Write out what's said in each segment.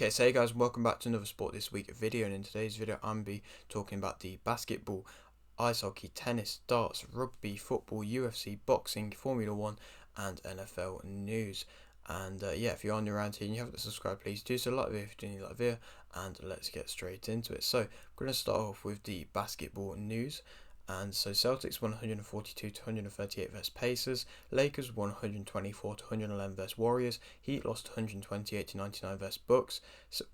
Okay, so hey guys, welcome back to another Sport This Week video, and in today's video I'm be talking about the basketball, ice hockey, tennis, darts, rugby, football, UFC, boxing, Formula 1 and NFL news. And yeah, if you're new around here and you haven't subscribed, please do so. Like the video if you do like the video, and let's get straight into it. So I'm going to start off with the basketball news. And so Celtics won 142 to 138 versus Pacers. Lakers won 124 to 111 versus Warriors. Heat lost 128 to 99 versus Bucks.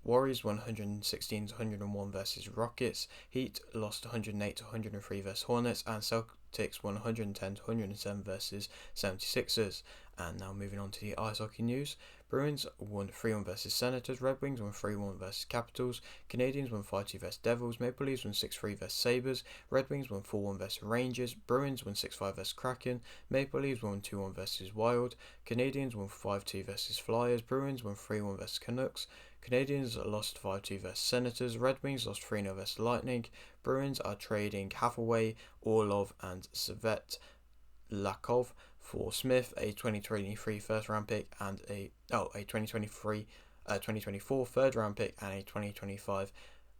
Warriors won 116 to 101 versus Rockets. Heat lost 108 to 103 versus Hornets. And Celtics won 110 to 107 versus 76ers. And now moving on to the ice hockey news. Bruins won 3-1 versus Senators. Red Wings won 3-1 versus Capitals. Canadians won 5-2 versus Devils. Maple Leafs won 6-3 versus Sabres. Red Wings won 4-1 versus Rangers. Bruins won 6-5 versus Kraken. Maple Leafs won 2-1 versus Wild. Canadians won 5-2 versus Flyers. Bruins won 3-1 versus Canucks. Canadians lost 5-2 versus Senators. Red Wings lost 3-0 versus Lightning. Bruins are trading Hathaway, Orlov and Lakov for Smith, a 2023 first round pick and a 2024 third round pick and a 2025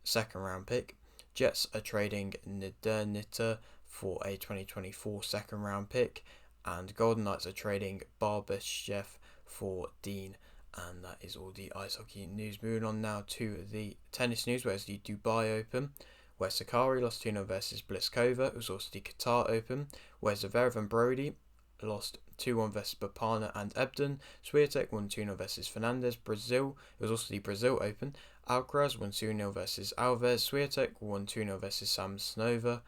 second round pick. Jets are trading Niedernitter for a 2024 second round pick, and Golden Knights are trading Barbashev for Dean. And that is all the ice hockey news. Moving on now to the tennis news, where's the Dubai Open, where Sakari lost 2-0 versus Pliskova. It was also the Qatar Open, where Zverev and Brody lost 2-1 versus Bapana and Ebden. Swiatek won 2-0 versus Fernandez. Brazil, it was also the Brazil Open. Alcaraz won 2-0 versus Alves. Swiatek won 2-0 versus Samsonova.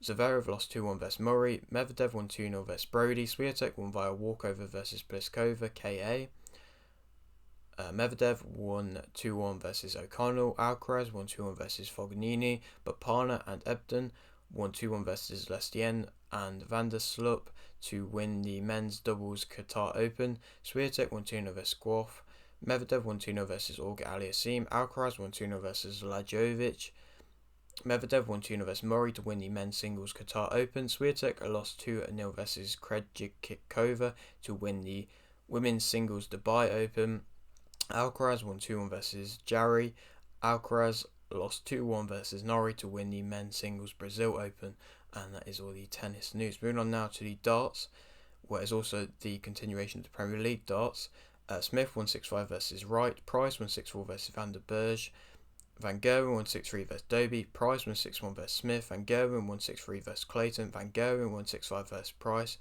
Zverev lost 2-1 versus Murray. Medvedev won 2-0 versus Brody. Swiatek won via walkover versus Pliskova, KA. Medvedev won 2-1 versus O'Connell. Alcaraz won 2-1 versus Fognini. Bapana and Ebden won 2-1 versus Lestien and Van der Sloot to win the men's doubles Qatar Open. Swiatek won 2-0 versus Goff. Medvedev won 2-0 versus Olga Aliassime. Alcaraz won 2-0 versus Lajovic. Medvedev won 2-0 versus Murray to win the men's singles Qatar Open. Swiatek lost 2-0 versus Krejcikova to win the women's singles Dubai Open. Alcaraz won 2-1 versus Jarry. Alcaraz lost 2-1 versus Norrie to win the men's singles Brazil Open. And that is all the tennis news. Moving on now to the darts, where is also the continuation of the Premier League darts. Smith won 6-5 versus Wright. Price won 6-4 versus Van der Berg. Van Gerwen won 6-3 versus Doby. Price won 6-1 versus Smith. Van Gerwen won 6-3 versus Clayton. Van Gerwen won 6-5 versus Price.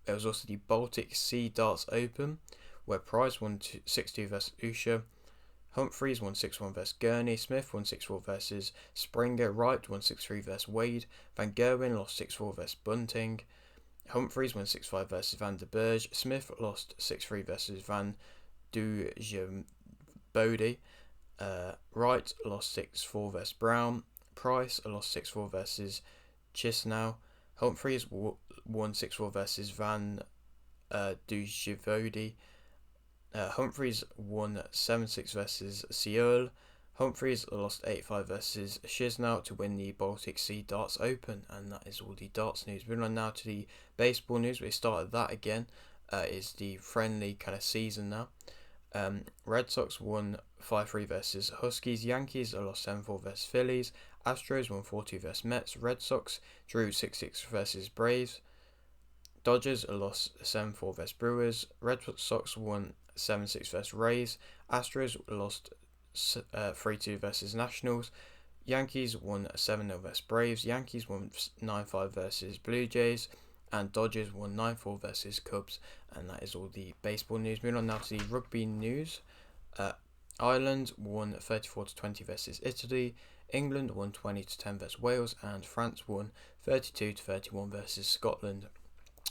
There was also the Baltic Sea Darts Open, where Price won 6-2 versus Usher. Humphreys won 6-1 versus Gurney. Smith won 6-4 versus Springer. Wright won 6-3 versus Wade. Van Gerwen lost 6-4 versus Bunting. Humphreys won 6-5 versus Van der Berg. Smith lost 6-3 versus Van Dujebode. Wright lost 6-4 versus Brown. Price lost 6-4 versus Chisnow. Humphreys won 6-4 versus Van Dujebode. Humphreys won 7-6 versus Seoul. Humphreys lost 8-5 versus Chisnow to win the Baltic Sea Darts Open. And that is all the darts news. Moving on now to the baseball news. We started that again. Is the friendly kind of season now. Red Sox won 5-3 versus Huskies. Yankees lost 7-4 versus Phillies. Astros won 4-2 versus Mets. Red Sox drew 6-6 versus Braves. Dodgers lost 7-4 versus Brewers. Red Sox won 7-6 versus Rays. Astros lost 3-2 versus Nationals. Yankees won 7-0 versus Braves. Yankees won 9-5 versus Blue Jays. And Dodgers won 9-4 versus Cubs. And that is all the baseball news. Moving on now to the rugby news. Ireland won 34-20 versus Italy. England won 20-10 versus Wales. And France won 32-31 versus Scotland.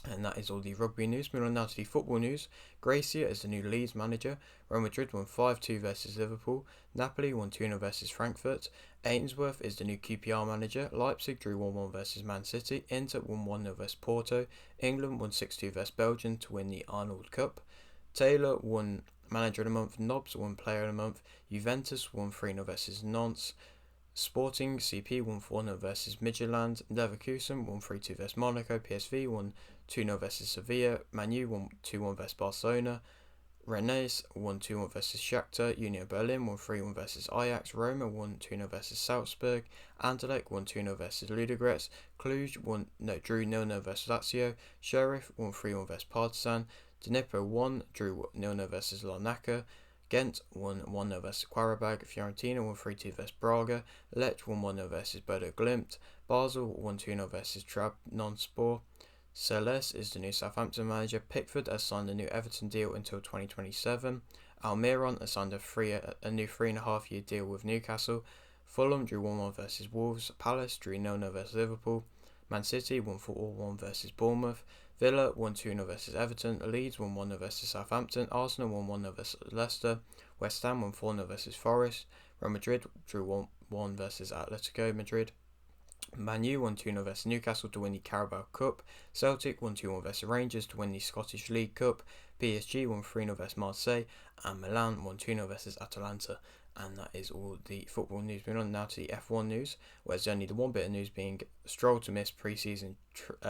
And that is all the rugby news. Moving on now to the football news. Gracia is the new Leeds manager. Real Madrid won 5-2 versus Liverpool. Napoli won 2-0 versus Frankfurt. Ainsworth is the new QPR manager. Leipzig drew 1-1 versus Man City. Inter won 1-0 versus Porto. England won 6-2 versus Belgium to win the Arnold Cup. Taylor won manager of the month. Nobbs won player of the month. Juventus won 3-0 versus Nantes. Sporting CP won 4-0 versus Midtjylland. Leverkusen won 3-2 versus Monaco. PSV won 2-0 versus Sevilla. Man U won 2-1 versus Barcelona. Rennes won 2-1 versus Shakhtar. Union Berlin won 3-1 versus Ajax. Roma won 2-0 versus Salzburg. Anderlecht won 2-0 versus Ludogorets. Cluj drew 0-0 versus Lazio. Sheriff won 3-1 versus Partizan. Dnipro won, drew 0-0 versus Larnaca. Ghent won 1-0 versus Qarabag. Fiorentina won 3-2 versus Braga. Lech won 1-0 versus Bodo Glimt. Basel won 2-0 versus Trabzonspor. Celeste is the new Southampton manager. Pickford has signed a new Everton deal until 2027. Almiron has signed a new 3.5-year deal with Newcastle. Fulham drew 1-1 versus Wolves. Palace drew 0-0 versus Liverpool. Man City won 4-1 versus Bournemouth. Villa won 2-0 versus Everton. Leeds won 1-0 versus Southampton. Arsenal won 1-0 versus Leicester. West Ham won 4-0 versus Forest. Real Madrid drew 1-1 versus Atletico Madrid. Man U won 2-0 versus Newcastle to win the Carabao Cup. Celtic won 2-1 versus Rangers to win the Scottish League Cup. PSG won 3-0 versus Marseille. And Milan won 2-0 versus Atalanta. And that is all the football news. Moving on now to the F1 news, where there's only the one bit of news being Stroll to miss pre-season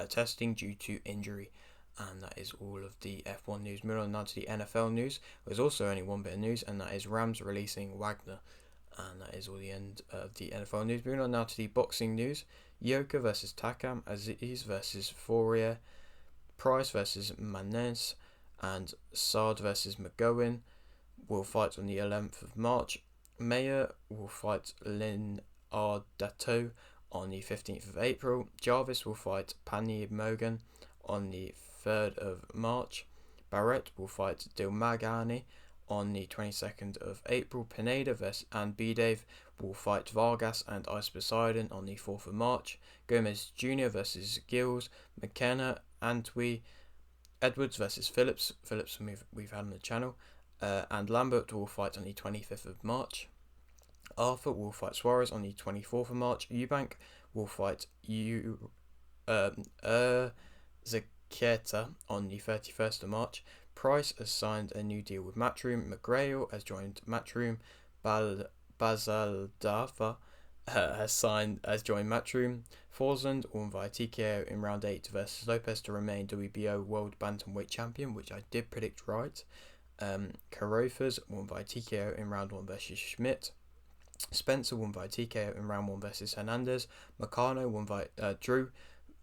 testing due to injury. And that is all of the F1 news. Moving on now to the NFL news, there's also only one bit of news, and that is Rams releasing Wagner. And that is all the end of the NFL news. Moving on now to the boxing news. Yoka versus Takam, Aziz versus Fourier, Price versus Manez, and Saad versus McGowan will fight on the 11th of March. Mayer will fight Lin Ardato on the 15th of April. Jarvis will fight Pani Mogan on the 3rd of March. Barrett will fight Dilmagani on the 22nd of April. Pineda and Bidave will fight Vargas and Ice Poseidon on the 4th of March. Gomez Jr. versus Gills. McKenna, Antwi, Edwards versus Phillips. We've had on the channel. And Lambert will fight on the 25th of March. Arthur will fight Suarez on the 24th of March. Eubank will fight Zaqueta on the 31st of March. Price has signed a new deal with Matchroom. McGrail has joined Matchroom. Bazaldafa has joined Matchroom. Forsland won via TKO in round 8 versus Lopez to remain WBO World Bantamweight Champion, which I did predict right. Carofas won via TKO in round 1 versus Schmidt. Spencer won via TKO in round 1 versus Hernandez. Meccano won via Drew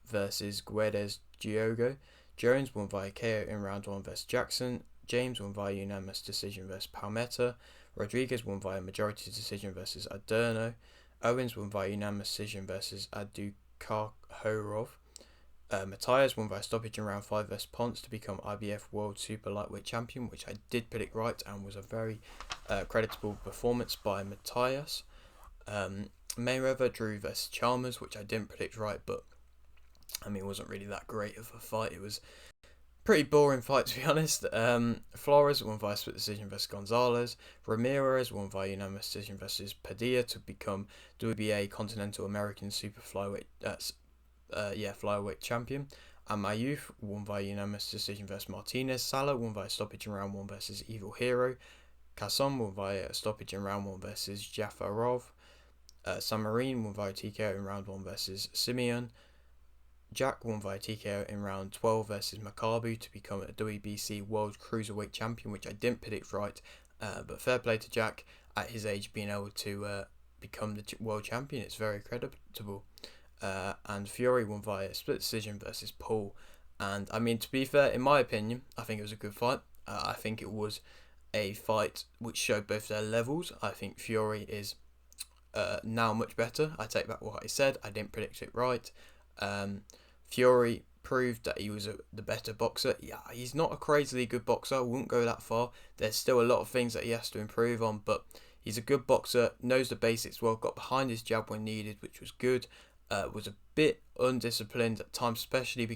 versus Guedes Diogo. Jones won via KO in round 1 versus Jackson. James won via unanimous decision versus Palmetta. Rodriguez won via majority decision versus Adorno. Owens won via unanimous decision versus Abdukahorov. Matthias won via stoppage in round 5 versus Ponce to become IBF World Super Lightweight Champion, which I did predict right and was a very creditable performance by Matthias. Mayweather drew versus Chalmers, which I didn't predict right, but I mean, it wasn't really that great of a fight. It was a pretty boring fight, to be honest. Flores won via split decision versus Gonzalez. Ramirez won via unanimous decision versus Padilla to become WBA Continental American Super Flyweight flyweight champion. And Mayuf won via unanimous decision versus Martinez. Salah won via stoppage in round 1 versus Evil Hero. Kasson won via stoppage in round 1 versus Jafarov. Samarin won via TKO in round 1 versus Simeon. Jack won via TKO in round 12 versus Makabu to become a WBC World Cruiserweight Champion, which I didn't predict right, but fair play to Jack at his age being able to become the world champion. It's very creditable. And Fury won via split decision versus Paul. And I mean, to be fair, in my opinion, I think it was a good fight. I think it was a fight which showed both their levels. I think Fury is now much better. I take back what I said. I didn't predict it right. Fury proved that he was the better boxer. Yeah, he's not a crazily good boxer. I wouldn't go that far. There's still a lot of things that he has to improve on, but he's a good boxer, knows the basics well, got behind his jab when needed, which was good. Was a bit undisciplined at times, especially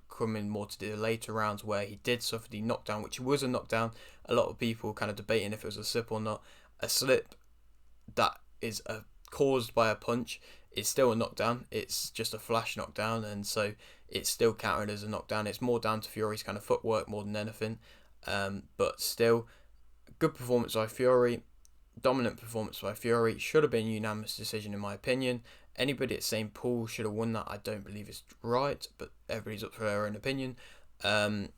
coming more to the later rounds where he did suffer the knockdown, which was a knockdown. A lot of people kind of debating if it was a slip or not. A slip that is caused by a punch is still a knockdown. It's just a flash knockdown, and so it's still counted as a knockdown. It's more down to Fury's kind of footwork more than anything. But still, good performance by Fury. Dominant performance by Fury. Should have been unanimous decision in my opinion. Anybody at St. Paul should have won that. I don't believe it's right, but everybody's up for their own opinion. And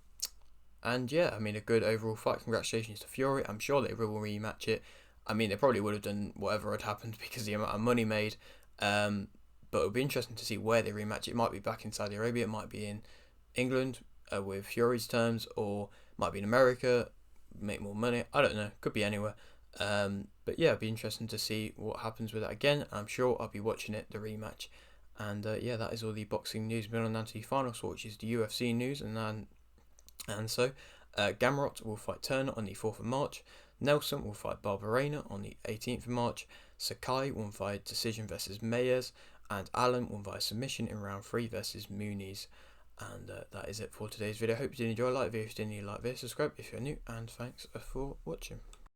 And yeah, I mean, a good overall fight. Congratulations to Fury. I'm sure they will rematch it. I mean, they probably would have done whatever had happened because of the amount of money made. But it'll be interesting to see where they rematch. It might be back in Saudi Arabia. It might be in England with Fury's terms, or might be in America, make more money. I don't know. Could be anywhere. But yeah, it'd be interesting to see what happens with that again. I'm sure I'll be watching it, the rematch. And yeah, that is all the boxing news. Moving on now to the final sport, which is the UFC news. And so, Gamrot will fight Turner on the 4th of March. Nelson will fight Barberena on the 18th of March. Sakai will fight decision versus Mayers. And Allen will fight submission in round 3 versus Muniz. And that is it for today's video. Hope you did enjoy. Like the video if you did, like this, subscribe if you're new, and thanks for watching.